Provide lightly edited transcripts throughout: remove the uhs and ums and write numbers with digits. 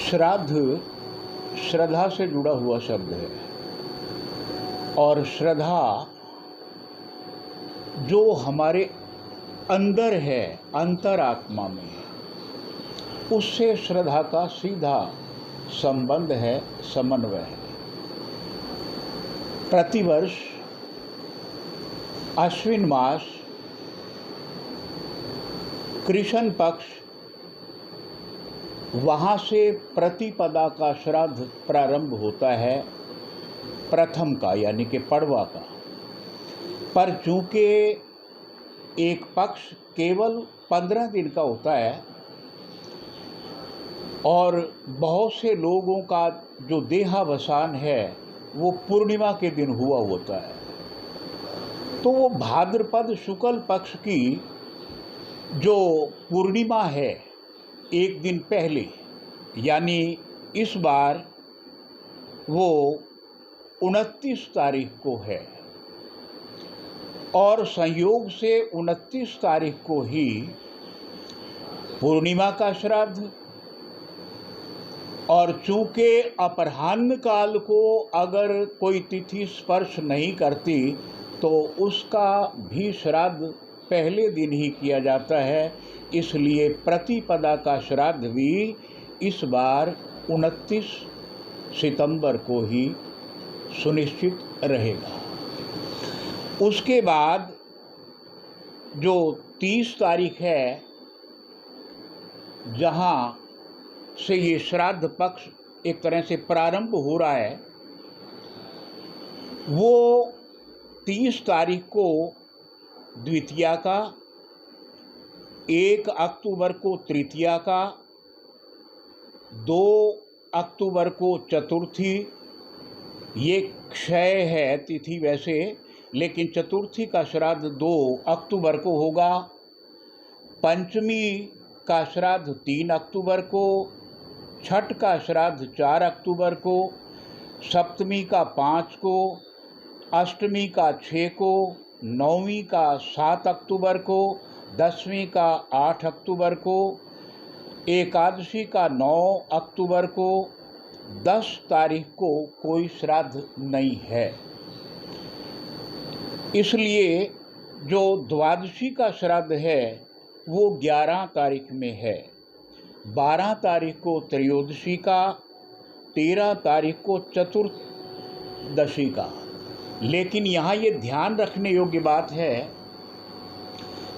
श्राद्ध श्रद्धा से जुड़ा हुआ शब्द है और श्रद्धा जो हमारे अंदर है, अंतरात्मा में है, उससे श्रद्धा का सीधा संबंध है, समन्वय है। प्रतिवर्ष अश्विन मास कृष्ण पक्ष वहाँ से प्रतिपदा का श्राद्ध प्रारंभ होता है, प्रथम का यानी कि पड़वा का। पर चूँकि एक पक्ष केवल 15 दिन का होता है और बहुत से लोगों का जो देहावसान है वो पूर्णिमा के दिन हुआ होता है, तो वो भाद्रपद शुक्ल पक्ष की जो पूर्णिमा है एक दिन पहले, यानी इस बार वो 29 तारीख को है और संयोग से 29 तारीख को ही पूर्णिमा का श्राद्ध। और चूँकि अपराह्न काल को अगर कोई तिथि स्पर्श नहीं करती तो उसका भी श्राद्ध पहले दिन ही किया जाता है, इसलिए प्रतिपदा का श्राद्ध भी इस बार 29 सितंबर को ही सुनिश्चित रहेगा। उसके बाद जो 30 तारीख है, जहाँ से ये श्राद्ध पक्ष एक तरह से प्रारंभ हो रहा है, वो 30 तारीख को द्वितीया का, 1 अक्टूबर को तृतीया का, 2 अक्टूबर को चतुर्थी, ये क्षय है तिथि वैसे, लेकिन चतुर्थी का श्राद्ध 2 अक्टूबर को होगा, पंचमी का श्राद्ध 3 अक्टूबर को, छठ का श्राद्ध 4 अक्टूबर को, सप्तमी का 5 को, अष्टमी का 6 को, नौवीं का 7 अक्टूबर को, 10वीं का 8 अक्टूबर को, एकादशी का 9 अक्टूबर को, 10 तारीख को कोई श्राद्ध नहीं है। इसलिए जो द्वादशी का श्राद्ध है वो 11 तारीख में है, 12 तारीख को त्रयोदशी का, 13 तारीख को चतुर्दशी का। लेकिन यहाँ ये ध्यान रखने योग्य बात है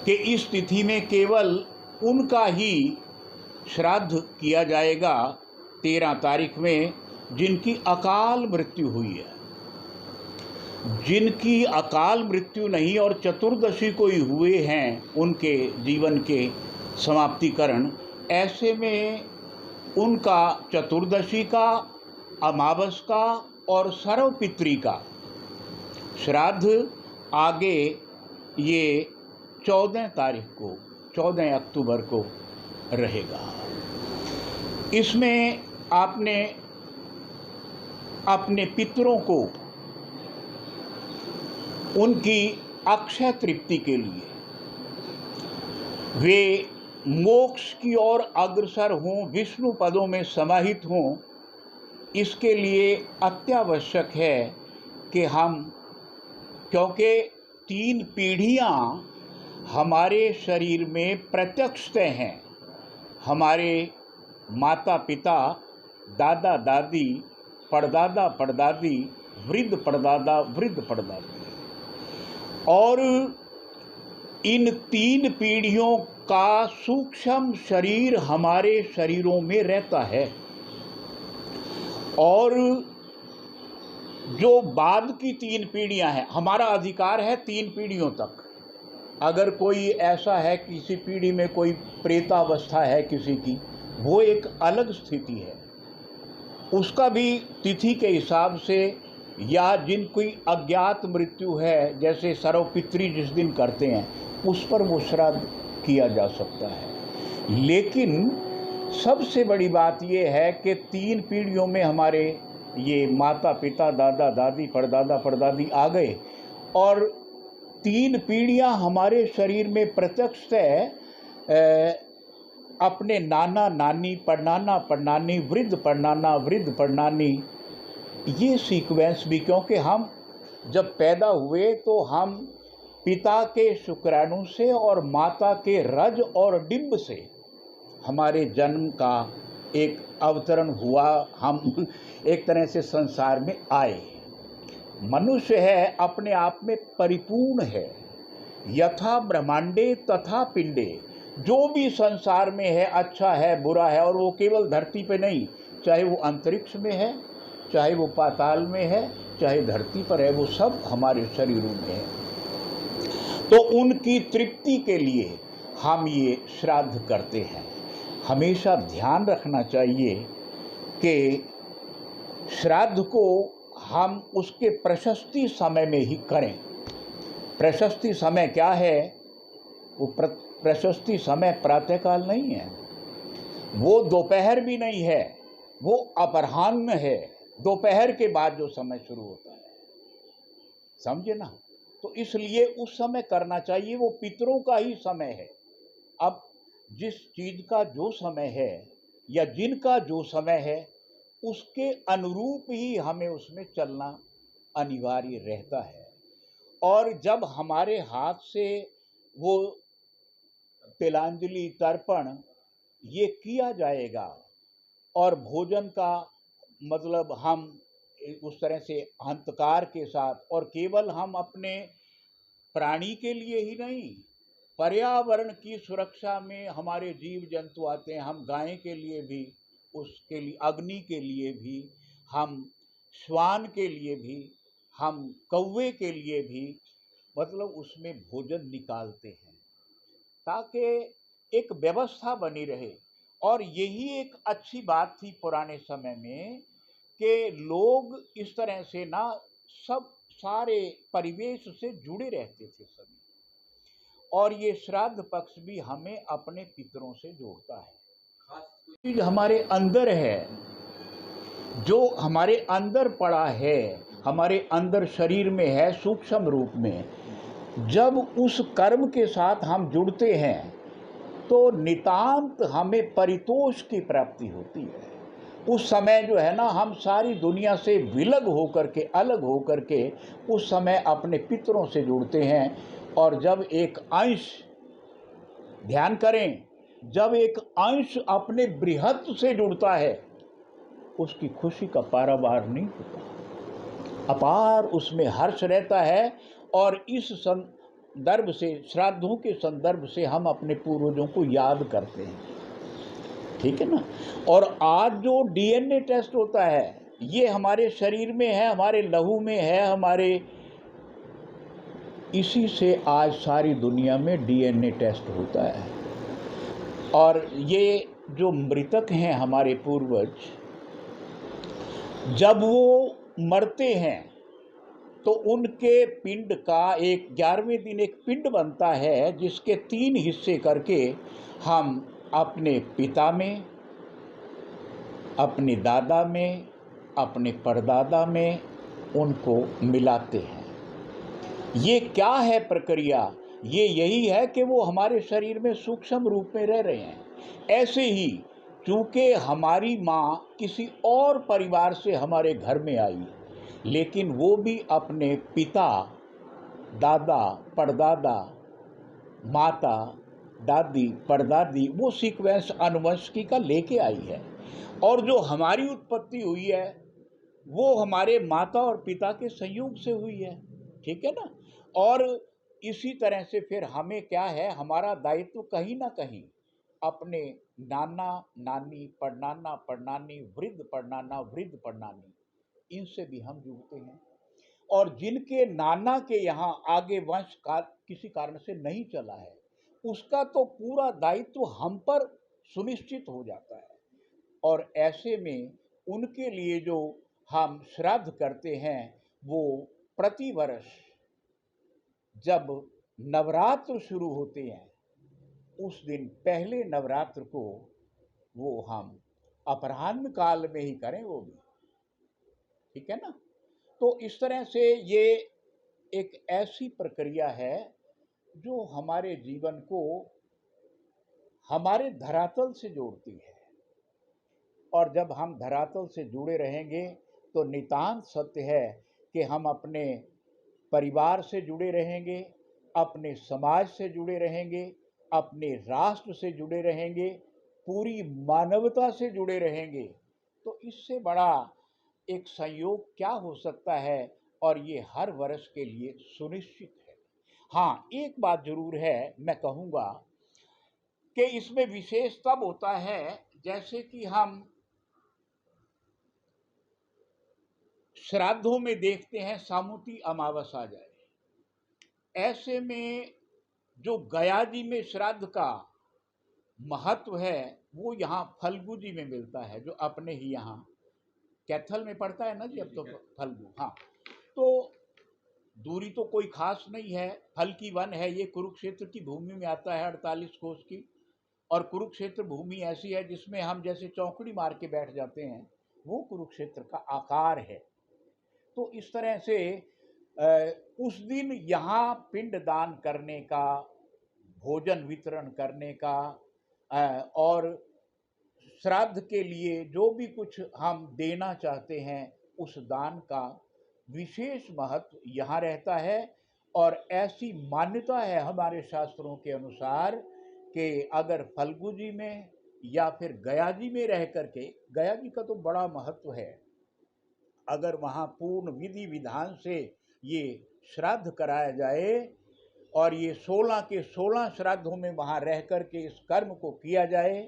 कि इस तिथि में केवल उनका ही श्राद्ध किया जाएगा 13 तारीख में जिनकी अकाल मृत्यु हुई है। जिनकी अकाल मृत्यु नहीं और चतुर्दशी को ही हुए हैं उनके जीवन के समाप्तिकरण, ऐसे में उनका चतुर्दशी का, अमावस का और सर्वपितृ का श्राद्ध आगे ये 14 तारीख को, 14 अक्टूबर को रहेगा। इसमें आपने अपने पितरों को उनकी अक्षय तृप्ति के लिए वे मोक्ष की ओर अग्रसर हों, विष्णु पदों में समाहित हों, इसके लिए अत्यावश्यक है कि हम, क्योंकि 3 पीढ़ियाँ हमारे शरीर में प्रत्यक्षतः हैं, हमारे माता पिता, दादा दादी, परदादा परदादी, वृद्ध परदादा, वृद्ध परदादी, और इन 3 पीढ़ियों का सूक्ष्म शरीर हमारे शरीरों में रहता है। और जो बाद की 3 पीढ़ियां हैं, हमारा अधिकार है 3 पीढ़ियों तक। अगर कोई ऐसा है, किसी पीढ़ी में कोई प्रेतावस्था है किसी की, वो एक अलग स्थिति है, उसका भी तिथि के हिसाब से, या जिनकी अज्ञात मृत्यु है जैसे सर्वपितृ जिस दिन करते हैं उस पर वो श्राद्ध किया जा सकता है। लेकिन सबसे बड़ी बात ये है कि 3 पीढ़ियों में हमारे ये माता पिता, दादा दादी, परदादा परदादी आ गए और 3 पीढ़ियां हमारे शरीर में प्रत्यक्ष अपने नाना नानी, परनाना परनानी, वृद्ध परनाना, वृद्ध परनानी, ये सीक्वेंस भी, क्योंकि हम जब पैदा हुए तो हम पिता के शुक्राणु से और माता के रज और डिंब से हमारे जन्म का एक अवतरण हुआ, हम एक तरह से संसार में आए। मनुष्य है अपने आप में परिपूर्ण है, यथा ब्रह्मांडे तथा पिंडे, जो भी संसार में है अच्छा है बुरा है, और वो केवल धरती पे नहीं, चाहे वो अंतरिक्ष में है, चाहे वो पाताल में है, चाहे धरती पर है, वो सब हमारे शरीरों में है। तो उनकी तृप्ति के लिए हम ये श्राद्ध करते हैं। हमेशा ध्यान रखना चाहिए कि श्राद्ध को हम उसके प्रशस्ति समय में ही करें। प्रशस्ति समय क्या है? वो प्रशस्ति समय प्रातःकाल नहीं है, वो दोपहर भी नहीं है, वो अपराह्न है, दोपहर के बाद जो समय शुरू होता है, समझे ना? तो इसलिए उस समय करना चाहिए, वो पितरों का ही समय है। अब जिस चीज का जो समय है या जिनका जो समय है, उसके अनुरूप ही हमें उसमें चलना अनिवार्य रहता है। और जब हमारे हाथ से वो तिलांजलि तर्पण ये किया जाएगा और भोजन का मतलब हम उस तरह से अंतकार के साथ, और केवल हम अपने प्राणी के लिए ही नहीं, पर्यावरण की सुरक्षा में हमारे जीव जंतु आते हैं, हम गाय के लिए भी, उसके लिए अग्नि के लिए भी, हम श्वान के लिए भी, हम कौवे के लिए भी, मतलब उसमें भोजन निकालते हैं ताकि एक व्यवस्था बनी रहे। और यही एक अच्छी बात थी पुराने समय में कि लोग इस तरह से ना सब सारे परिवेश से जुड़े रहते थे सभी। और ये श्राद्ध पक्ष भी हमें अपने पितरों से जोड़ता है। चीज हमारे अंदर है, जो हमारे अंदर पड़ा है, हमारे अंदर शरीर में है सूक्ष्म रूप में, जब उस कर्म के साथ हम जुड़ते हैं तो नितांत हमें परितोष की प्राप्ति होती है। उस समय जो है ना, हम सारी दुनिया से विलग होकर के, अलग होकर के उस समय अपने पितरों से जुड़ते हैं। और जब एक अंश, ध्यान करें, जब एक अंश अपने बृहत से जुड़ता है, उसकी खुशी का पारावार नहीं होता, अपार उसमें हर्ष रहता है। और इस संदर्भ से, श्राद्धों के संदर्भ से हम अपने पूर्वजों को याद करते हैं, ठीक है ना? और आज जो डीएनए टेस्ट होता है, ये हमारे शरीर में है, हमारे लहू में है, हमारे, इसी से आज सारी दुनिया में डीएनए टेस्ट होता है। और ये जो मृतक हैं हमारे पूर्वज, जब वो मरते हैं तो उनके पिंड का एक 11वें दिन एक पिंड बनता है, जिसके 3 हिस्से करके हम अपने पिता में, अपने दादा में, अपने परदादा में उनको मिलाते हैं। ये क्या है प्रक्रिया? ये यही है कि वो हमारे शरीर में सूक्ष्म रूप में रह रहे हैं। ऐसे ही चूँकि हमारी माँ किसी और परिवार से हमारे घर में आई, लेकिन वो भी अपने पिता, दादा, परदादा, माता, दादी, परदादी, वो सीक्वेंस अनुवंशिकी का लेके आई है। और जो हमारी उत्पत्ति हुई है वो हमारे माता और पिता के संयोग से हुई है, ठीक है ना? और इसी तरह से फिर हमें क्या है, हमारा दायित्व कहीं ना कहीं अपने नाना नानी, परनाना परनानी, वृद्ध परनाना, वृद्ध परनानी, इनसे भी हम जुड़ते हैं। और जिनके नाना के यहाँ आगे वंश का किसी कारण से नहीं चला है, उसका तो पूरा दायित्व हम पर सुनिश्चित हो जाता है। और ऐसे में उनके लिए जो हम श्राद्ध करते हैं, वो प्रतिवर्ष जब नवरात्र शुरू होते हैं, उस दिन पहले नवरात्र को वो हम अपराह्न काल में ही करें, वो भी, ठीक है ना? तो इस तरह से ये एक ऐसी प्रक्रिया है जो हमारे जीवन को हमारे धरातल से जोड़ती है। और जब हम धरातल से जुड़े रहेंगे तो नितांत सत्य है कि हम अपने परिवार से जुड़े रहेंगे, अपने समाज से जुड़े रहेंगे, अपने राष्ट्र से जुड़े रहेंगे, पूरी मानवता से जुड़े रहेंगे। तो इससे बड़ा एक संयोग क्या हो सकता है, और ये हर वर्ष के लिए सुनिश्चित है। हाँ, एक बात जरूर है, मैं कहूँगा कि इसमें विशेष तब होता है जैसे कि हम श्राद्धों में देखते हैं सामूती अमावस आ जाए, ऐसे में जो गया जी में श्राद्ध का महत्व है वो यहाँ फल्गु जी में मिलता है, जो अपने ही यहाँ कैथल में पड़ता है ना जी, अब तो फल्गु। हाँ, तो दूरी तो कोई खास नहीं है, फल की वन है, ये कुरुक्षेत्र की भूमि में आता है 48 कोस की। और कुरुक्षेत्र भूमि ऐसी है जिसमें हम जैसे चौकड़ी मार के बैठ जाते हैं, वो कुरुक्षेत्र का आकार है। तो इस तरह से उस दिन यहाँ पिंड दान करने का, भोजन वितरण करने का, और श्राद्ध के लिए जो भी कुछ हम देना चाहते हैं उस दान का विशेष महत्व यहाँ रहता है। और ऐसी मान्यता है हमारे शास्त्रों के अनुसार कि अगर फल्गु जी में या फिर गया जी में रह करके, गया जी का तो बड़ा महत्व है, अगर वहाँ पूर्ण विधि विधान से ये श्राद्ध कराया जाए और ये 16 के 16 श्राद्धों में वहाँ रह कर के इस कर्म को किया जाए,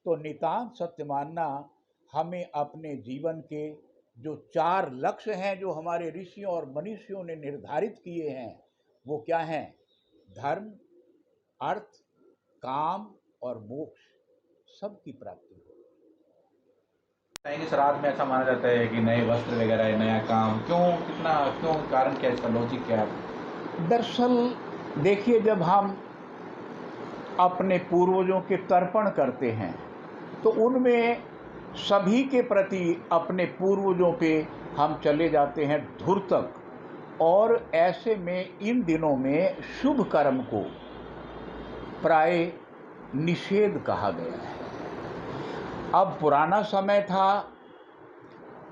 तो नितांत सत्य मानना हमें अपने जीवन के जो 4 लक्ष्य हैं जो हमारे ऋषियों और मनीषियों ने निर्धारित किए हैं, वो क्या हैं? धर्म, अर्थ, काम और मोक्ष, सबकी प्राप्ति हो। श्राद्ध में ऐसा माना जाता है कि नए वस्त्र वगैरह, नया काम, क्यों कारण क्या है, इसका लॉजिक क्या है? दरअसल देखिए, जब हम अपने पूर्वजों के तर्पण करते हैं तो उनमें सभी के प्रति अपने पूर्वजों पे हम चले जाते हैं धुर तक, और ऐसे में इन दिनों में शुभ कर्म को प्राय निषेध कहा गया है। अब पुराना समय था,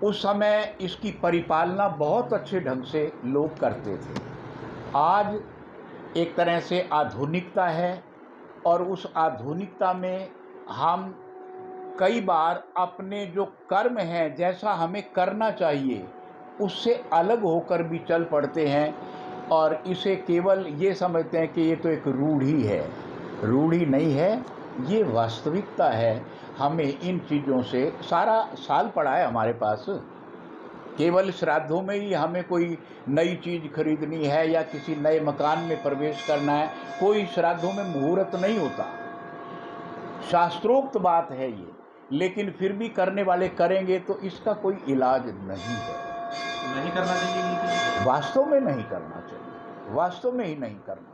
उस समय इसकी परिपालना बहुत अच्छे ढंग से लोग करते थे। आज एक तरह से आधुनिकता है, और उस आधुनिकता में हम कई बार अपने जो कर्म हैं, जैसा हमें करना चाहिए, उससे अलग होकर भी चल पड़ते हैं, और इसे केवल ये समझते हैं कि ये तो एक रूढ़ी है। रूढ़ी नहीं है, ये वास्तविकता है। हमें इन चीज़ों से सारा साल पड़ा है हमारे पास, केवल श्राद्धों में ही हमें कोई नई चीज़ खरीदनी है या किसी नए मकान में प्रवेश करना है, कोई श्राद्धों में मुहूर्त नहीं होता, शास्त्रोक्त बात है ये। लेकिन फिर भी करने वाले करेंगे तो इसका कोई इलाज नहीं है। नहीं करना चाहिए, वास्तव में नहीं करना चाहिए, वास्तव में ही नहीं करना।